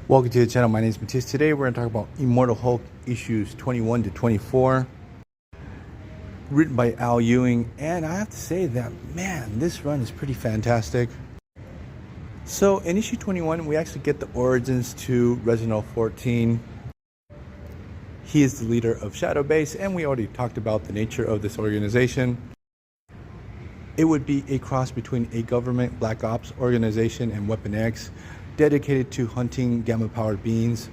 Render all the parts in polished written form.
Welcome to the channel. My name is Matthias. Today we're going to talk about Immortal Hulk issues 21 to 24, written by Al Ewing. And I have to say that, man, this run is pretty fantastic. So in issue 21, we actually get the origins to Reginald Fortun. He is the leader of Shadow Base, and we already talked about the nature of this organization. It would be a cross between a government Black Ops organization and Weapon X, dedicated to hunting gamma-powered beings.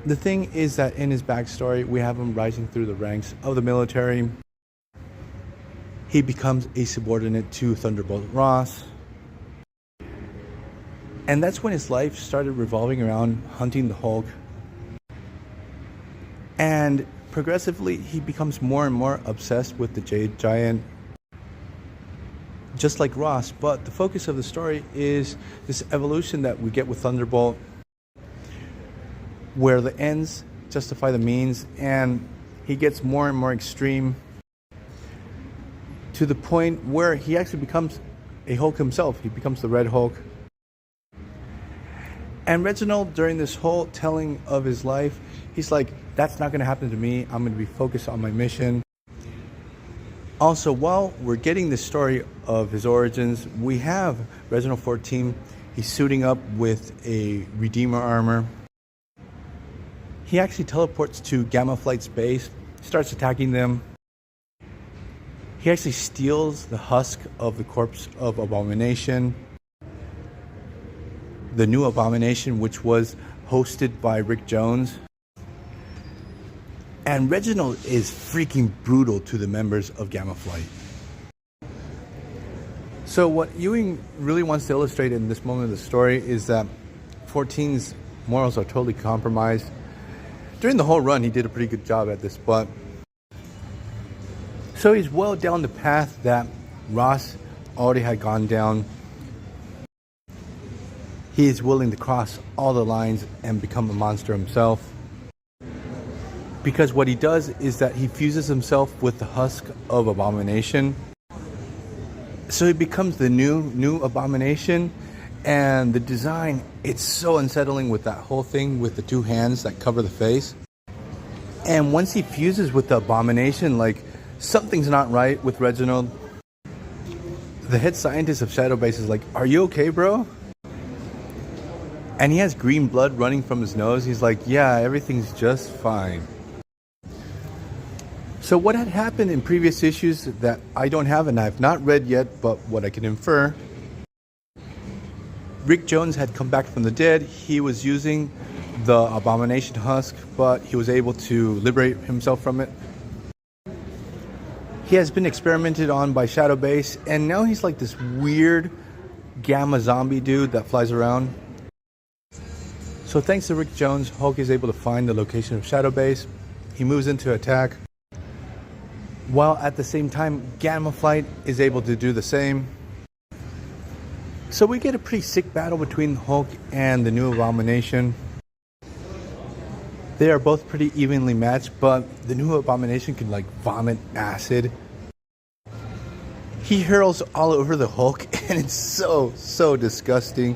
The thing is that in his backstory, we have him rising through the ranks of the military. He becomes a subordinate to Thunderbolt Ross. And that's when his life started revolving around hunting the Hulk. And progressively, he becomes more and more obsessed with the Jade Giant, just like Ross. But the focus of the story is this evolution that we get with Thunderbolt, where the ends justify the means, and he gets more and more extreme to the point where he actually becomes a Hulk himself. He becomes the Red Hulk. And Reginald, during this whole telling of his life, he's like, that's not going to happen to me. I'm going to be focused on my mission. Also, while we're getting the story of his origins, we have Reginald Fortun. He's suiting up with a Redeemer armor. He actually teleports to Gamma Flight's base, starts attacking them. He actually steals the husk of the corpse of Abomination, the new Abomination, which was hosted by Rick Jones. And Reginald is freaking brutal to the members of Gamma Flight. So what Ewing really wants to illustrate in this moment of the story is that Fortun's morals are totally compromised. During the whole run, he did a pretty good job at this, but so he's well down the path that Ross already had gone down. He is willing to cross all the lines and become a monster himself. Because what he does is that he fuses himself with the husk of Abomination. So he becomes the new Abomination. And the design, it's so unsettling with that whole thing with the two hands that cover the face. And once he fuses with the Abomination, like, something's not right with Reginald. The head scientist of Shadow Base is like, are you okay, bro? And he has green blood running from his nose. He's like, yeah, everything's just fine. So what had happened in previous issues that I don't have and I've not read yet, but what I can infer, Rick Jones had come back from the dead. He was using the Abomination husk, but he was able to liberate himself from it. He has been experimented on by Shadow Base, and now he's like this weird gamma zombie dude that flies around. So thanks to Rick Jones, Hulk is able to find the location of Shadow Base. He moves into attack, while at the same time Gamma Flight is able to do the same. So we get a pretty sick battle between Hulk and the new Abomination. They are both pretty evenly matched, but the new Abomination can like vomit acid. He hurls all over the Hulk, and it's so disgusting.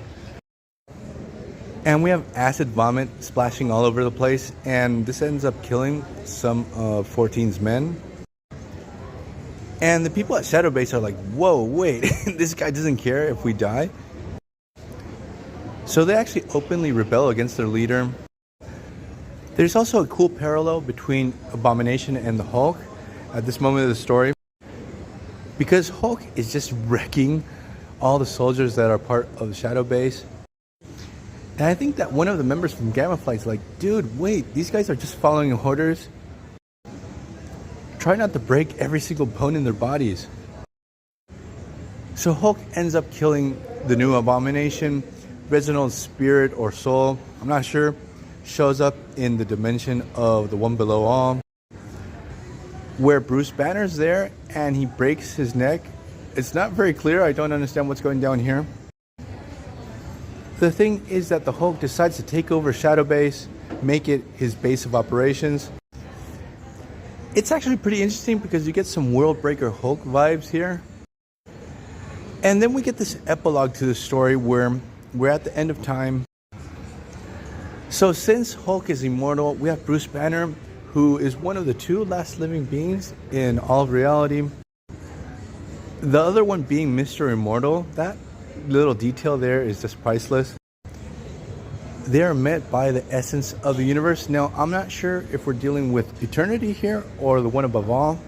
And we have acid vomit splashing all over the place, and this ends up killing some of Fortun's men. And the people at Shadow Base are like, whoa, wait, this guy doesn't care if we die? So they actually openly rebel against their leader. There's also a cool parallel between Abomination and the Hulk at this moment of the story, because Hulk is just wrecking all the soldiers that are part of the Shadow Base. And I think that one of the members from Gamma Flight's like, dude, wait, these guys are just following orders. Try not to break every single bone in their bodies. So Hulk ends up killing the new Abomination. Reginald's spirit or soul, I'm not sure, shows up in the dimension of the One Below All, where Bruce Banner's there and he breaks his neck. It's not very clear. I don't understand what's going down here. The thing is that the Hulk decides to take over Shadow Base, make it his base of operations. It's actually pretty interesting because you get some World Breaker Hulk vibes here. And then we get this epilogue to the story where we're at the end of time. So since Hulk is immortal, we have Bruce Banner, who is one of the two last living beings in all of reality. The other one being Mr. Immortal. That little detail there is just priceless. They are met by the essence of the universe. Now, I'm not sure if we're dealing with eternity here or the one above all.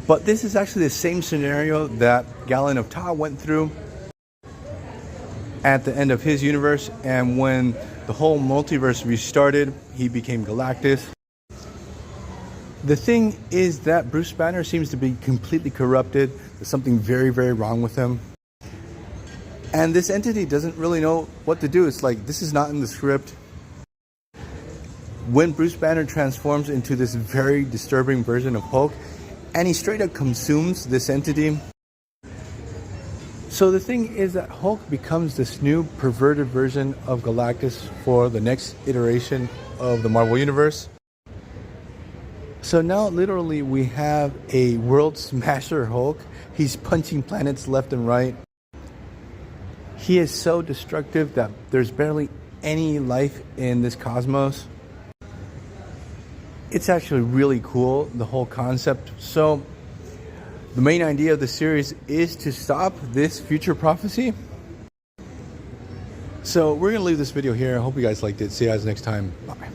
But this is actually the same scenario that Galen of Ta went through at the end of his universe. And when the whole multiverse restarted, he became Galactus. The thing is that Bruce Banner seems to be completely corrupted. There's something very, very wrong with him. And this entity doesn't really know what to do. It's like, this is not in the script. When Bruce Banner transforms into this very disturbing version of Hulk, and he straight up consumes this entity. So the thing is that Hulk becomes this new perverted version of Galactus for the next iteration of the Marvel Universe. So now literally we have a world smasher Hulk. He's punching planets left and right. He is so destructive that there's barely any life in this cosmos. It's actually really cool, the whole concept. So the main idea of the series is to stop this future prophecy. So we're going to leave this video here. I hope you guys liked it. See you guys next time. Bye.